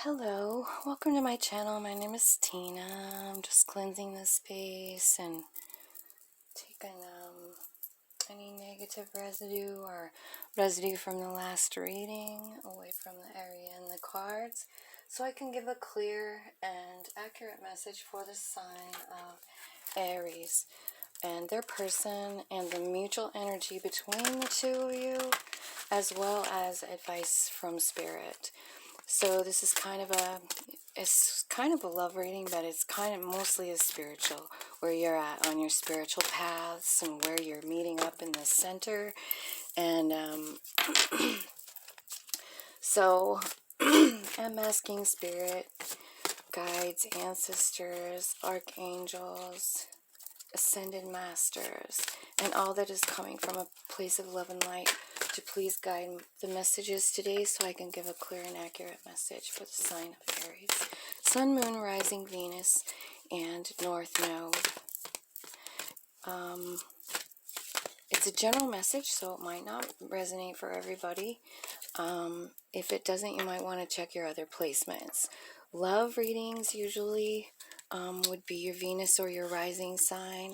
Hello, welcome to my channel. My name is Tina. I'm just cleansing this space and taking any negative residue or residue from the last reading away from the area in the cards so I can give a clear and accurate message for the sign of Aries and their person and the mutual energy between the two of you, as well as advice from Spirit. So this is it's kind of a love reading, but it's kind of mostly a spiritual, where you're at on your spiritual paths and where you're meeting up in the center. And so I'm asking Spirit, guides, ancestors, archangels, ascended masters, and all that is coming from a place of love and light to please guide the messages today so I can give a clear and accurate message for the sign of Aries. Sun, Moon, Rising, Venus, and North Node. It's a general message, so it might not resonate for everybody. If it doesn't, you might want to check your other placements. Love readings usually would be your Venus or your rising sign.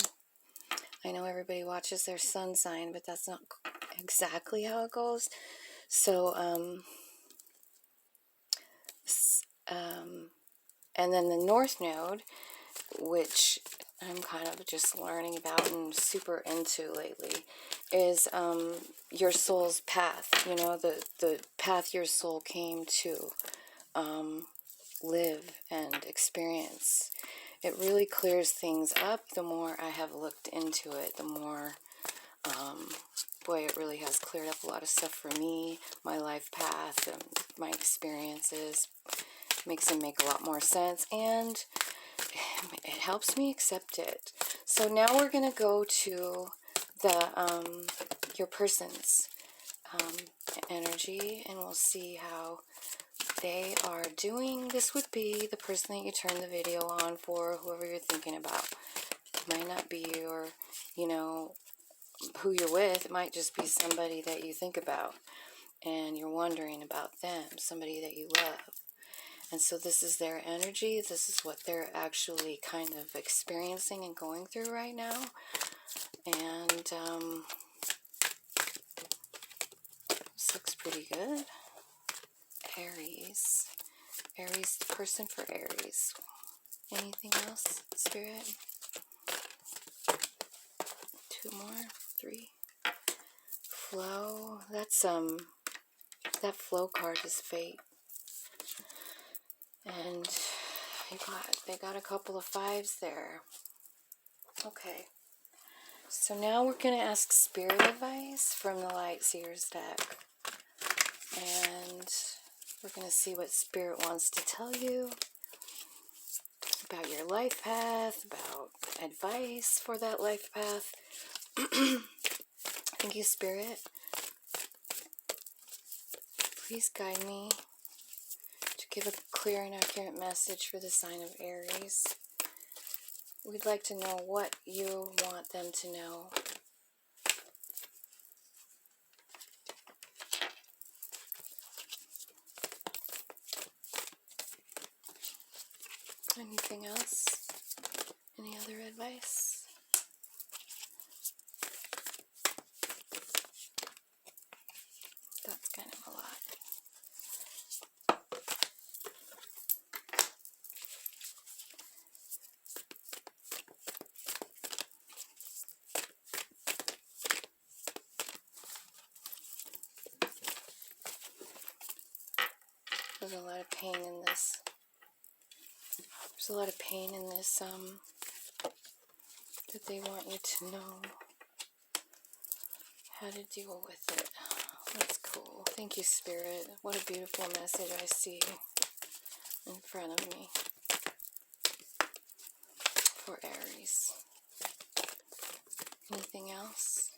I know everybody watches their sun sign, but that's not exactly how it goes. So, and then the North Node, which I'm kind of just learning about and super into lately, is your soul's path. You know, the path your soul came to live and experience. It really clears things up. The more I have looked into it, the more, boy, it really has cleared up a lot of stuff for me, my life path, and my experiences. Makes it make a lot more sense, and it helps me accept it. So now we're going to go to the your person's energy, and we'll see how they are doing. This would be the person that you turn the video on for, whoever you're thinking about. It might not be your, who you're with. It might just be somebody that you think about and you're wondering about them, somebody that you love. And so this is their energy. This is what they're actually kind of experiencing and going through right now. And this looks pretty good. Aries. Aries, the person for Aries. Anything else, Spirit? 2 more, 3. Flow. That's that flow card is fate. And they got a couple of 5s there. Okay. So now we're going to ask Spirit advice from the Light Seers deck. And we're going to see what Spirit wants to tell you about your life path, about advice for that life path. Thank you, Spirit. Please guide me to give a clear and accurate message for the sign of Aries. We'd like to know what you want them to know. Anything else? Any other advice? That's kind of a lot. There's a lot of pain in this. There's a lot of pain in this, that they want you to know how to deal with it. That's cool. Thank you, Spirit. What a beautiful message I see in front of me for Aries. Anything else?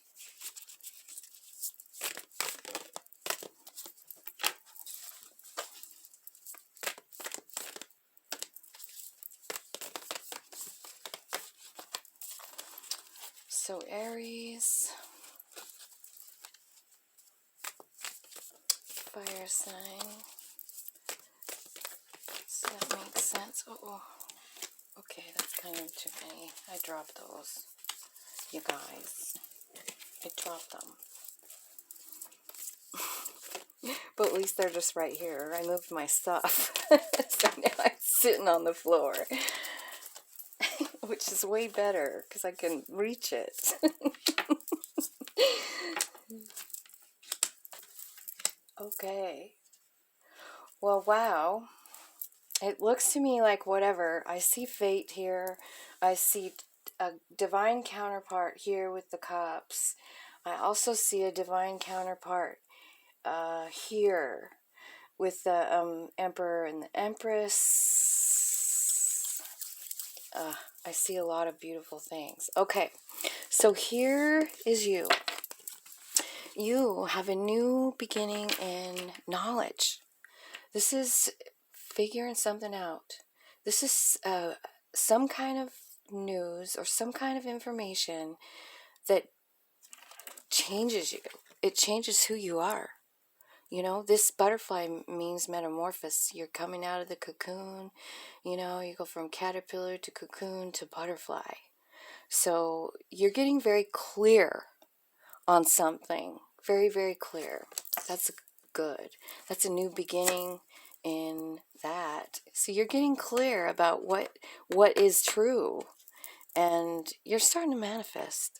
So Aries, fire sign, that makes sense. Oh, okay, that's kind of too many. I dropped those, you guys. I dropped them. But at least they're just right here. I moved my stuff. So now I'm sitting on the floor. Which is way better because I can reach it. Okay. Well, wow. It looks to me like whatever. I see fate here. I see a divine counterpart here with the cups. I also see a divine counterpart here with the emperor and the empress. I see a lot of beautiful things. Okay, so here is you. You have a new beginning in knowledge. This is figuring something out. This is some kind of news or some kind of information that changes you. It changes who you are. You know, this butterfly means metamorphosis. You're coming out of the cocoon. You know, you go from caterpillar to cocoon to butterfly. So you're getting very clear on something. Very, very clear. That's good. That's a new beginning in that. So you're getting clear about what is true. And you're starting to manifest.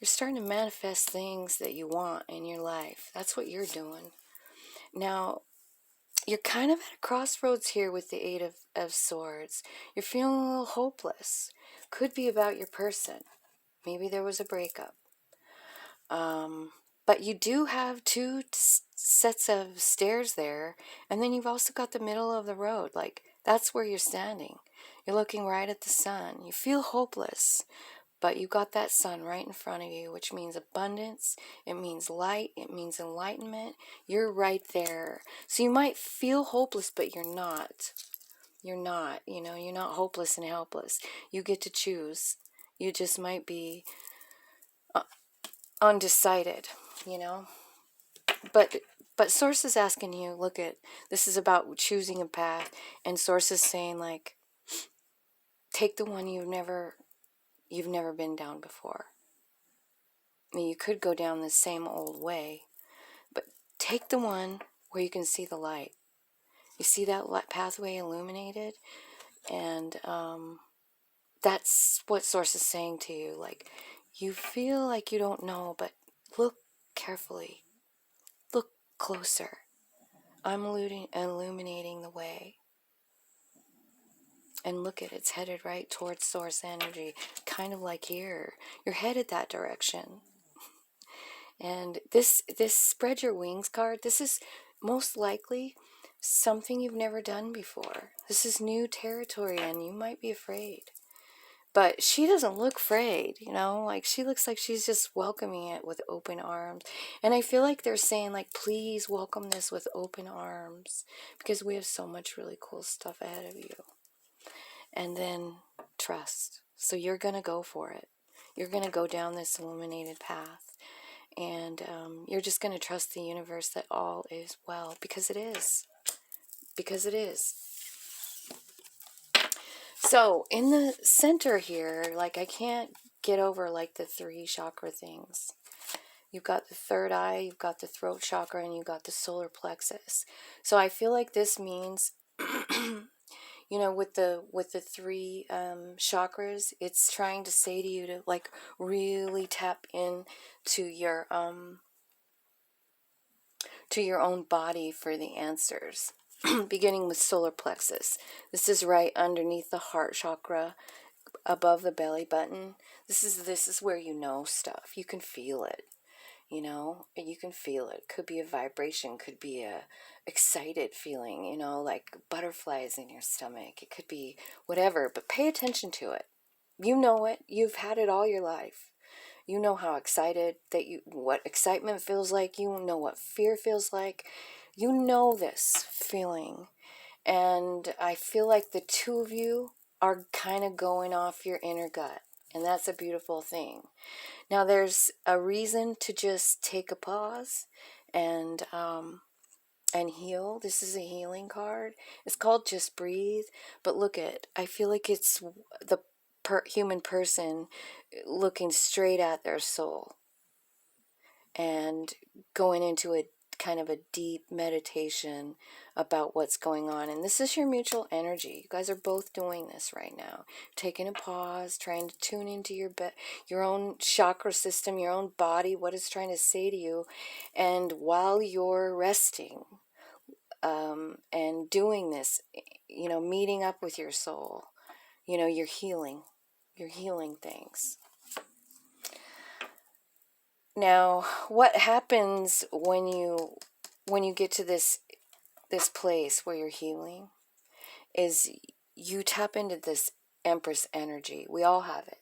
You're starting to manifest things that you want in your life. That's what you're doing. Now, you're kind of at a crossroads here with the Eight of Swords. You're feeling a little hopeless. Could be about your person. Maybe there was a breakup. But you do have two sets of stairs there, and then you've also got the middle of the road. Like, that's where you're standing. You're looking right at the sun. You feel hopeless, but you got that sun right in front of you, which means abundance. It means light. It means enlightenment. You're right there. So you might feel hopeless, but you're not. You're not. You know, you're not hopeless and helpless. You get to choose. You just might be undecided, you know. But Source is asking you, look at, this is about choosing a path, and Source is saying, like, take the one you've never been down before. I mean, you could go down the same old way, but take the one where you can see the light. You see that pathway illuminated, and that's what Source is saying to you. Like, you feel like you don't know, but look carefully. Look closer. I'm illuminating the way. And look at it, it's headed right towards source energy, kind of like here. You're headed that direction. And this spread your wings card, this is most likely something you've never done before. This is new territory and you might be afraid. But she doesn't look afraid, you know, like she looks like she's just welcoming it with open arms. And I feel like they're saying, like, please welcome this with open arms because we have so much really cool stuff ahead of you. And then trust. So you're going to go for it. You're going to go down this illuminated path. And you're just going to trust the universe that all is well. Because it is. Because it is. So in the center here, like, I can't get over, like, the 3 chakra things. You've got the third eye, you've got the throat chakra, and you've got the solar plexus. So I feel like this means... You know, with the 3 chakras, it's trying to say to you to, like, really tap in to your own body for the answers. Beginning with solar plexus. This is right underneath the heart chakra, above the belly button. This is where you know stuff. You can feel it. You know, you can feel it. Could be a vibration, could be a excited feeling, you know, like butterflies in your stomach. It could be whatever, but pay attention to it. You know it. You've had it all your life. You know how excited what excitement feels like. You know what fear feels like. You know this feeling. And I feel like the two of you are kind of going off your inner gut. And that's a beautiful thing. Now, there's a reason to just take a pause and and heal. This is a healing card. It's called Just Breathe. But look at, I feel like it's the human person looking straight at their soul and going into a kind of a deep meditation about what's going on. And this is your mutual energy. You guys are both doing this right now. Taking a pause, trying to tune into your own chakra system, your own body, what it's trying to say to you. And while you're resting, and doing this, meeting up with your soul, you're healing things. Now, what happens when you get to this place where you're healing is you tap into this Empress energy. We all have it.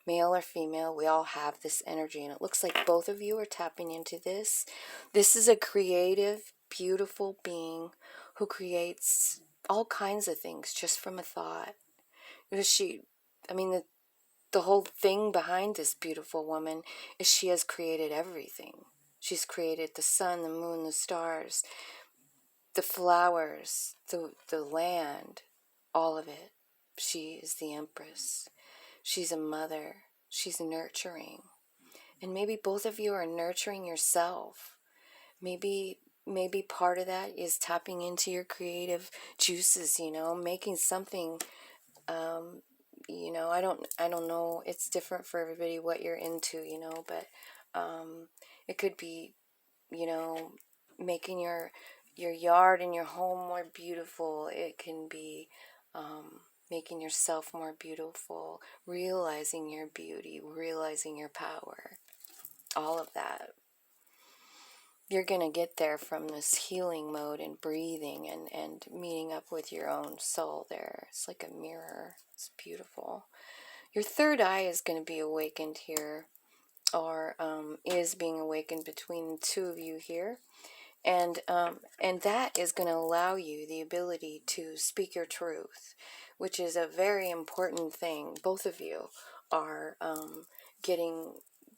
Male or female, we all have this energy, and it looks like both of you are tapping into this. This is a creative, beautiful being who creates all kinds of things just from a thought. The whole thing behind this beautiful woman is she has created everything. She's created the sun, the moon, the stars, the flowers, the land, all of it. She is the Empress. She's a mother. She's nurturing. And maybe both of you are nurturing yourself. Maybe part of that is tapping into your creative juices, making something, I don't know. It's different for everybody what you're into, but it could be, making your yard and your home more beautiful. It can be making yourself more beautiful, realizing your beauty, realizing your power, all of that. You're going to get there from this healing mode and breathing and meeting up with your own soul there. It's like a mirror. It's beautiful. Your third eye is going to be awakened here, or is being awakened between the two of you here. And that is going to allow you the ability to speak your truth, which is a very important thing. Both of you are getting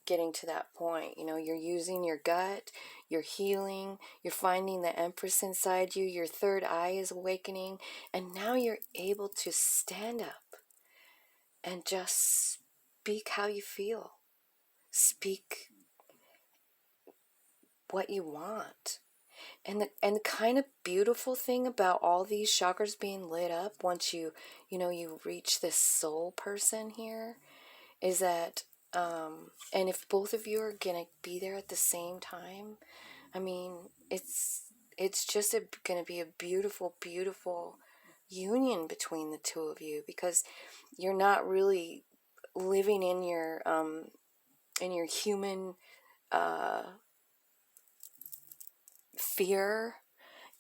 to that point. You're using your gut, you're healing, you're finding the Empress inside you, your third eye is awakening, and now you're able to stand up and just speak how you feel. Speak what you want. And the kind of beautiful thing about all these chakras being lit up once you reach this soul person here is that, and if both of you are going to be there at the same time, I mean, it's just going to be a beautiful, beautiful union between the two of you, because you're not really living in your human fear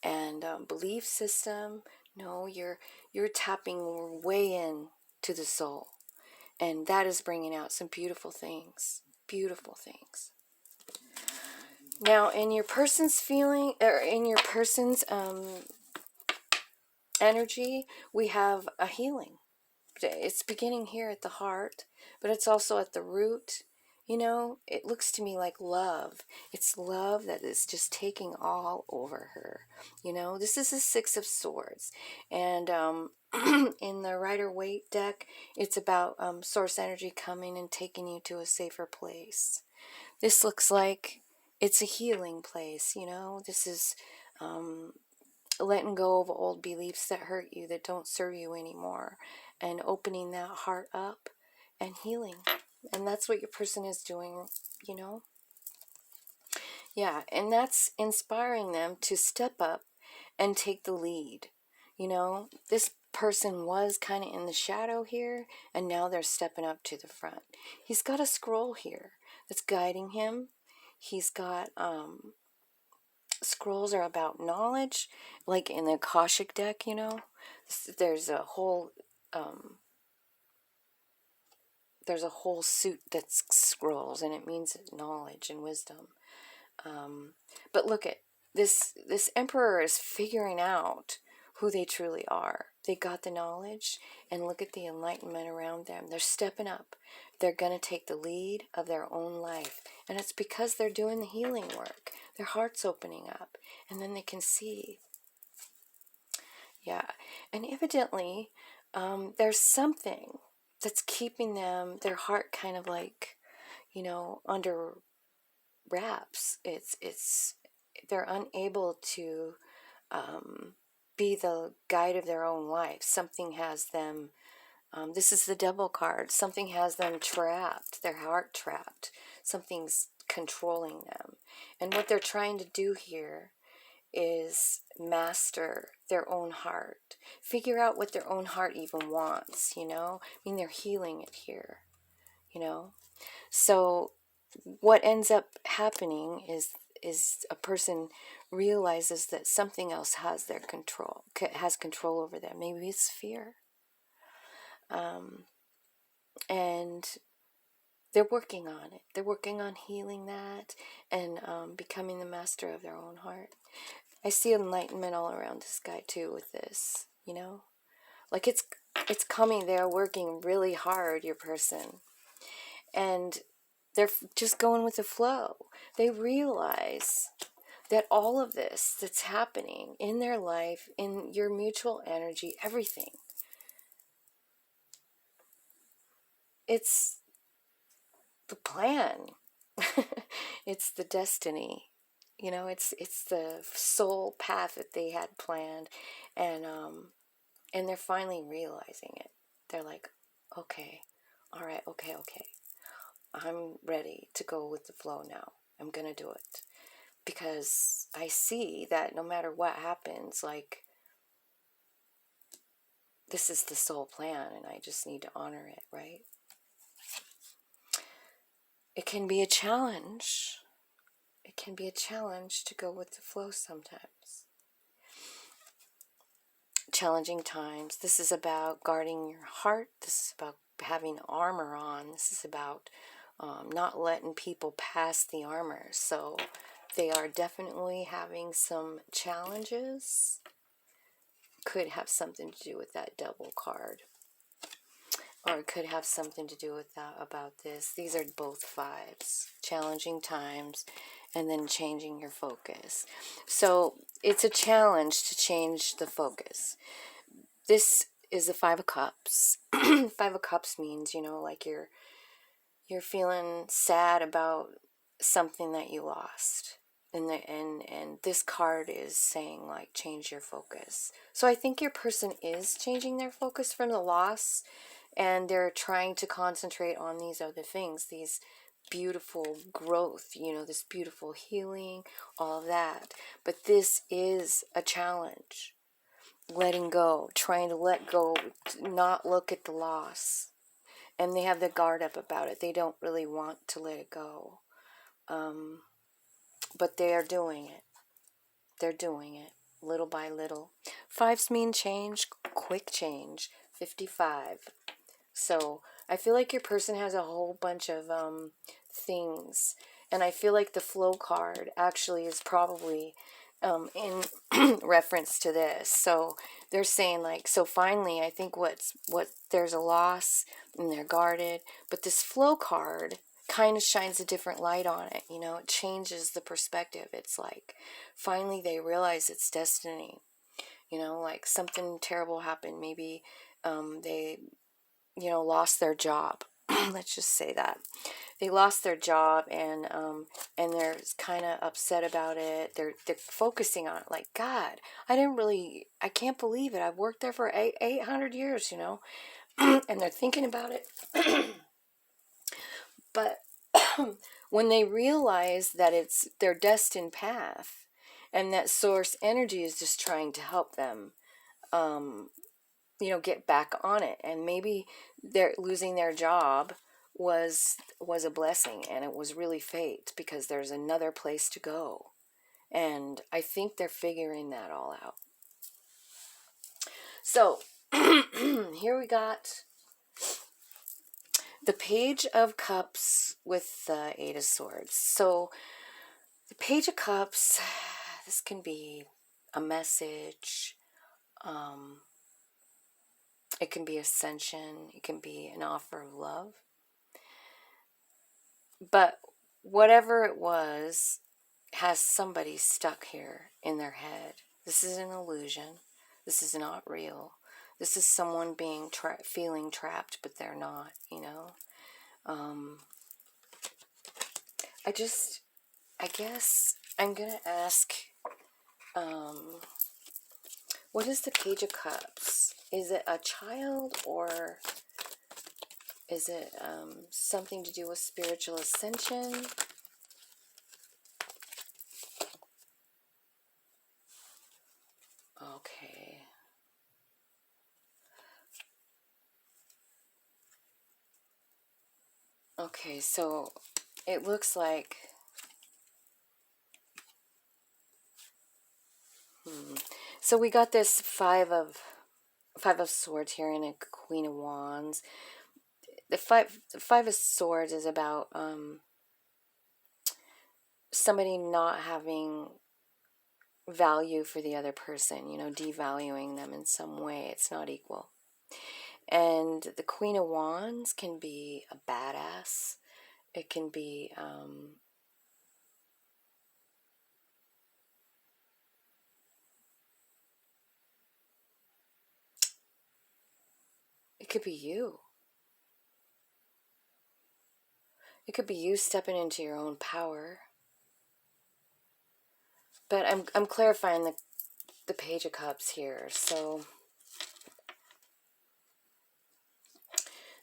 and belief system. No, you're tapping way in to the soul, and that is bringing out some beautiful things. Now, in your person's feeling, or in your person's energy, we have a healing. It's beginning here at the heart, but it's also at the root. It looks to me like love. It's love that is just taking all over her. This is a Six of Swords. And in the Rider-Waite deck, it's about source energy coming and taking you to a safer place. This looks like it's a healing place. This is letting go of old beliefs that hurt you, that don't serve you anymore, and opening that heart up and healing. And that's what your person is doing, Yeah, and that's inspiring them to step up and take the lead. This person was kind of in the shadow here, and now they're stepping up to the front. He's got a scroll here that's guiding him. He's got scrolls are about knowledge, like in the Akashic deck. There's a whole suit that's scrolls, and it means knowledge and wisdom. But look at this emperor is figuring out who they truly are. They got the knowledge, and look at the enlightenment around them. They're stepping up. they're going to take the lead of their own life. And it's because they're doing the healing work. Their heart's opening up. And then they can see. Yeah. And evidently, there's something that's keeping their heart kind of like, under wraps. They're unable to be the guide of their own life. Something has them, this is the Devil card, something has them trapped, their heart trapped. Something's controlling them. And what they're trying to do here is master their own heart. Figure out what their own heart even wants, I mean, they're healing it here, So what ends up happening is a person realizes that something else has control over them. Maybe it's fear. And they're working on it. They're working on healing that and becoming the master of their own heart. I see enlightenment all around this guy too with this, Like it's coming. They're working really hard, your person. And they're just going with the flow. They realize that all of this that's happening in their life, in your mutual energy, everything, it's the plan. It's the destiny. It's the soul path that they had planned, and they're finally realizing it. They're like, okay, all right, okay. I'm ready to go with the flow now. I'm gonna do it. Because I see that no matter what happens, like, this is the soul plan and I just need to honor it, right? It can be a challenge. It can be a challenge to go with the flow sometimes. Challenging times. This is about guarding your heart. This is about having armor on. This is about not letting people pass the armor. So they are definitely having some challenges. Could have something to do with that Devil card. Or it could have something to do with that, about this. These are both fives. Challenging times and then changing your focus. So it's a challenge to change the focus. This is the Five of Cups. Five of Cups means, like you're feeling sad about something that you lost. And this card is saying, like, change your focus. So I think your person is changing their focus from the loss, and they're trying to concentrate on these other things, these beautiful growth, this beautiful healing, all of that. But this is a challenge. Letting go, trying to let go, not look at the loss. And they have their guard up about it. They don't really want to let it go. But they are doing it. They're doing it little by little. Fives mean change, quick change. 55. So I feel like your person has a whole bunch of things. And I feel like the flow card actually is probably in reference to this. So they're saying, like, so finally, I think what there's a loss and they're guarded. But this flow card kind of shines a different light on it. It changes the perspective. It's like finally they realize it's destiny. Like something terrible happened. Maybe they lost their job. Let's just say that they lost their job, and they're kind of upset about it. They're focusing on it, like, God, I can't believe it. I've worked there for 800 years, and they're thinking about it. But when they realize that it's their destined path, and that source energy is just trying to help them, get back on it, and maybe they're losing their job was a blessing, and it was really fate, because there's another place to go. And I think they're figuring that all out. So here we got the Page of Cups with the Eight of Swords. So the Page of Cups, this can be a message. It can be ascension. It can be an offer of love. But whatever it was has somebody stuck here in their head. This is an illusion. This is not real. This is someone being feeling trapped, but they're not, you know. I guess I'm gonna ask, what is the Page of Cups? Is it a child, or is it something to do with spiritual ascension? Okay. Okay, so it looks like... So we got this Five of Swords here and a Queen of Wands. The five of Swords is about somebody not having value for the other person, you know, devaluing them in some way. It's not equal. And the Queen of Wands can be a badass. It can be it could be you. It could be you stepping into your own power. But I'm clarifying the Page of Cups here. So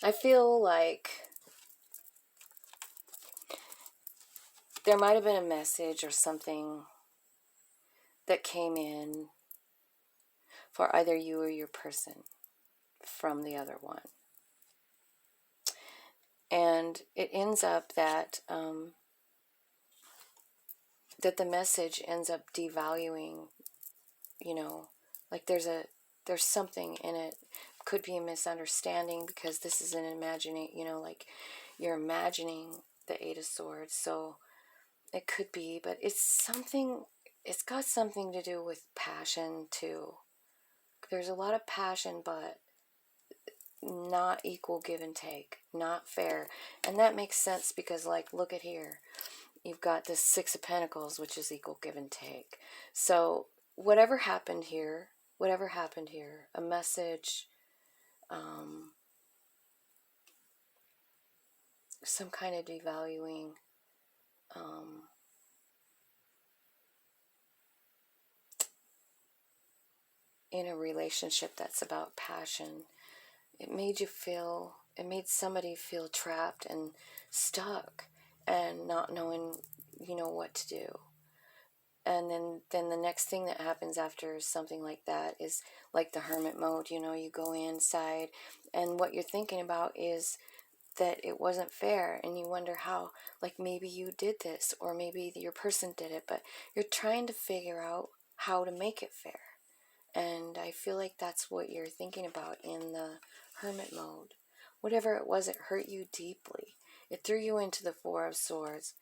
I feel like there might have been a message or something that came in for either you or your person from the other one. And it ends up that that the message ends up devaluing, you know, like there's something in it. Could be a misunderstanding, because this is an imagining, you know, like you're imagining the Eight of Swords. So it could be, but it's got something to do with passion too. There's a lot of passion, but not equal give and take, not fair. And that makes sense because, like, look at here. You've got this Six of Pentacles, which is equal give and take. So whatever happened here, a message, some kind of devaluing, in a relationship that's about passion. It made somebody feel trapped and stuck and not knowing, you know, what to do. And then the next thing that happens after something like that is like the hermit mode. You know, you go inside, and what you're thinking about is that it wasn't fair, and you wonder how, like, maybe you did this, or maybe your person did it, but you're trying to figure out how to make it fair. And I feel like that's what you're thinking about in the hermit mode. Whatever it was, it hurt you deeply. It threw you into the Four of Swords.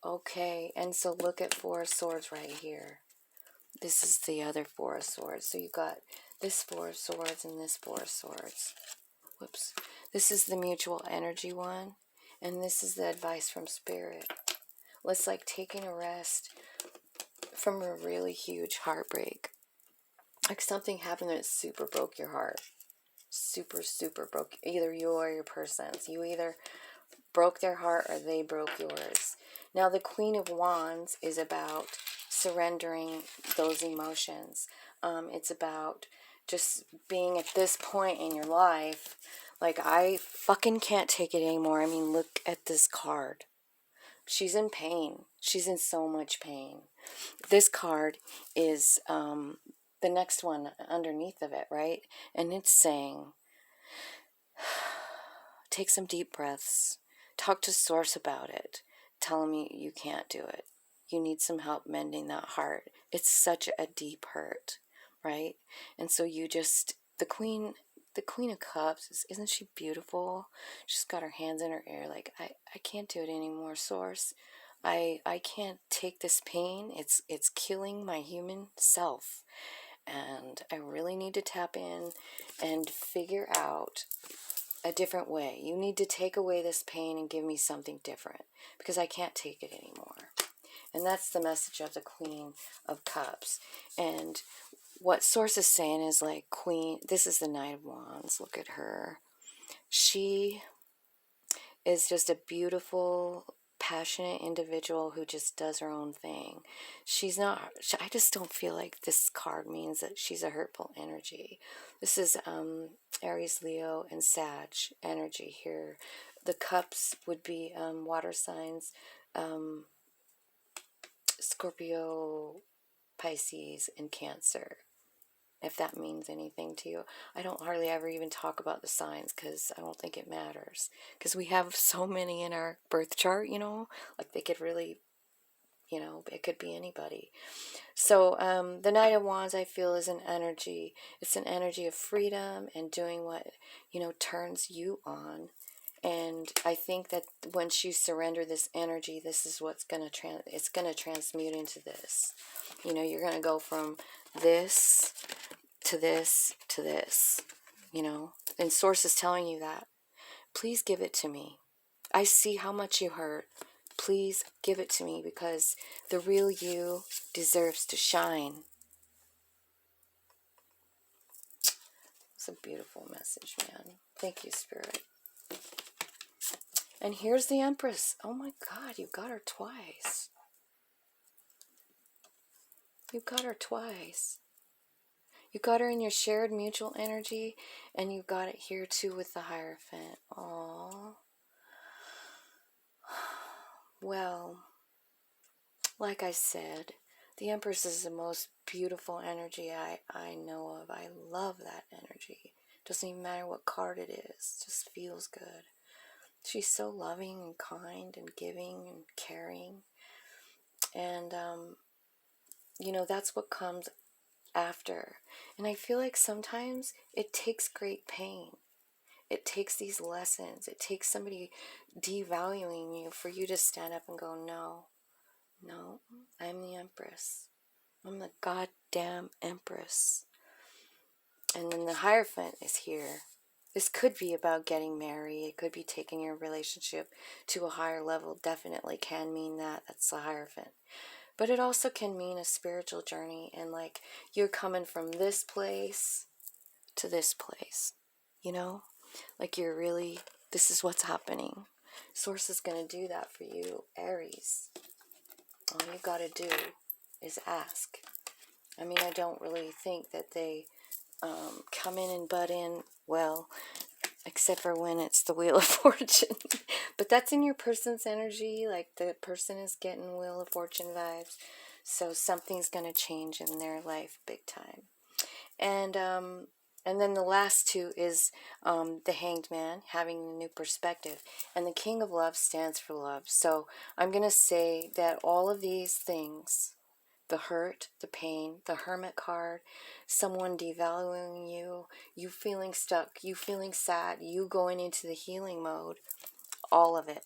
Okay, and so look at Four of Swords right here. This is the other Four of Swords. So you got this Four of Swords and this Four of Swords. Whoops. This is the mutual energy one, and this is the advice from Spirit. It's like taking a rest from a really huge heartbreak. Like something happened that super broke your heart. Super, super broke. Either you or your person's. You either broke their heart or they broke yours. Now the Queen of Wands is about surrendering those emotions. It's about just being at this point in your life, like, I fucking can't take it anymore. I mean, look at this card. She's in pain. She's in so much pain. This card is the next one underneath of it, right? And it's saying, take some deep breaths. Talk to Source about it. Tell him you can't do it. You need some help mending that heart. It's such a deep hurt, right? And so you just, the Queen of Cups, isn't she beautiful? She's got her hands in her ear, like, I can't do it anymore, Source. I can't take this pain. It's killing my human self. And I really need to tap in and figure out a different way. You need to take away this pain and give me something different, because I can't take it anymore. And that's the message of the Queen of Cups. And what Source is saying is like, Queen, this is the Knight of Wands. Look at her. She is just a beautiful, passionate individual who just does her own thing. She's not, I just don't feel like this card means that she's a hurtful energy. This is Aries, Leo, and Sag energy here. The cups would be water signs, Scorpio, Pisces, and Cancer, if that means anything to you. I don't hardly ever even talk about the signs because I don't think it matters. Because we have so many in our birth chart, you know, like they could really, you know, it could be anybody. So the Knight of Wands, I feel, is an energy. It's an energy of freedom and doing what, you know, turns you on. And I think that once you surrender this energy, this is what's going to it's going to transmute into this. You know, you're going to go from this to this to this, you know. And Source is telling you that. Please give it to me. I see how much you hurt. Please give it to me, because the real you deserves to shine. It's a beautiful message, man. Thank you, Spirit. And here's the Empress. Oh my God, you got her twice. You got her twice. You got her in your shared mutual energy, and you got it here too with the Hierophant. Aww. Well, like I said, the Empress is the most beautiful energy I know of. I love that energy. Doesn't even matter what card it is. It just feels good. She's so loving and kind and giving and caring. And, you know, that's what comes after. And I feel like sometimes it takes great pain. It takes these lessons. It takes somebody devaluing you for you to stand up and go, no, I'm the Empress. I'm the goddamn Empress. And then the Hierophant is here. This could be about getting married. It could be taking your relationship to a higher level. Definitely can mean that. That's the Hierophant. But it also can mean a spiritual journey. And like you're coming from this place to this place. You know? Like you're really, this is what's happening. Source is going to do that for you, Aries. All you got to do is ask. I mean, I don't really think that they come in and butt in, well, except for when it's the Wheel of Fortune. But that's in your person's energy, like the person is getting Wheel of Fortune vibes. So something's going to change in their life big time. And then the last two is the Hanged Man, having a new perspective. And the King of Love stands for love. So I'm going to say that all of these things, the hurt, the pain, the Hermit card, someone devaluing you, you feeling stuck, you feeling sad, you going into the healing mode, all of it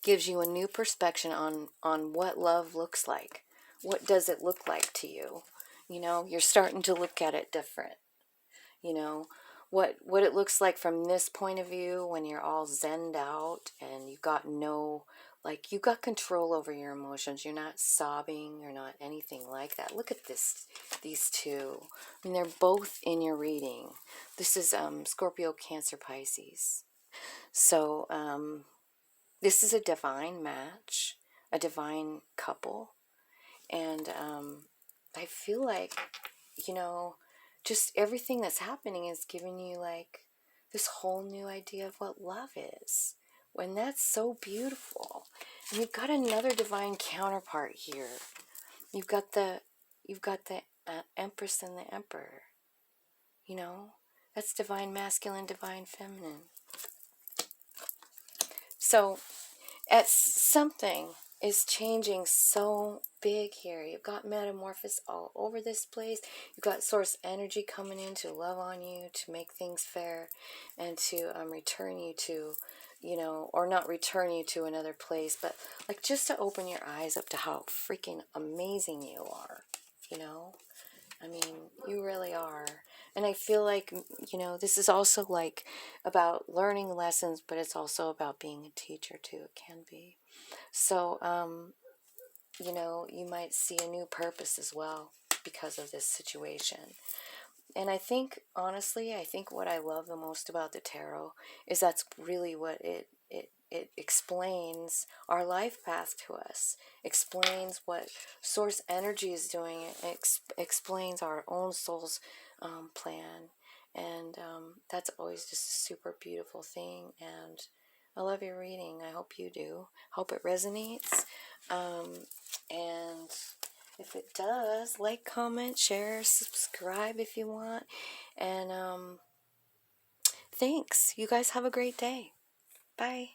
gives you a new perspective on what love looks like. What does it look like to you? You know, you're starting to look at it different. You know, what it looks like from this point of view when you're all zenned out and you got no, like you got control over your emotions. You're not sobbing. You're not anything like that. Look at these two. I mean, they're both in your reading. This is Scorpio, Cancer, Pisces. So this is a divine match, a divine couple. And I feel like, you know, just everything that's happening is giving you like this whole new idea of what love is. When that's so beautiful. And you've got another divine counterpart here. You've got the Empress and the Emperor. You know, that's divine masculine, divine feminine. So something is changing so big here. You've got metamorphosis all over this place. You've got source energy coming in to love on you, to make things fair, and to return you to, you know, or not return you to another place, but like just to open your eyes up to how freaking amazing you are, you know? I mean, you really are. And I feel like, this is also like about learning lessons, but it's also about being a teacher too. It can be. So, you might see a new purpose as well because of this situation. And I think, honestly, I think what I love the most about the tarot is that's really what it explains our life path to us, explains what source energy is doing, it explains our own soul's plan. And that's always just a super beautiful thing. And I love your reading. I hope you do. Hope it resonates. And if it does, like, comment, share, subscribe if you want. And thanks. You guys have a great day. Bye.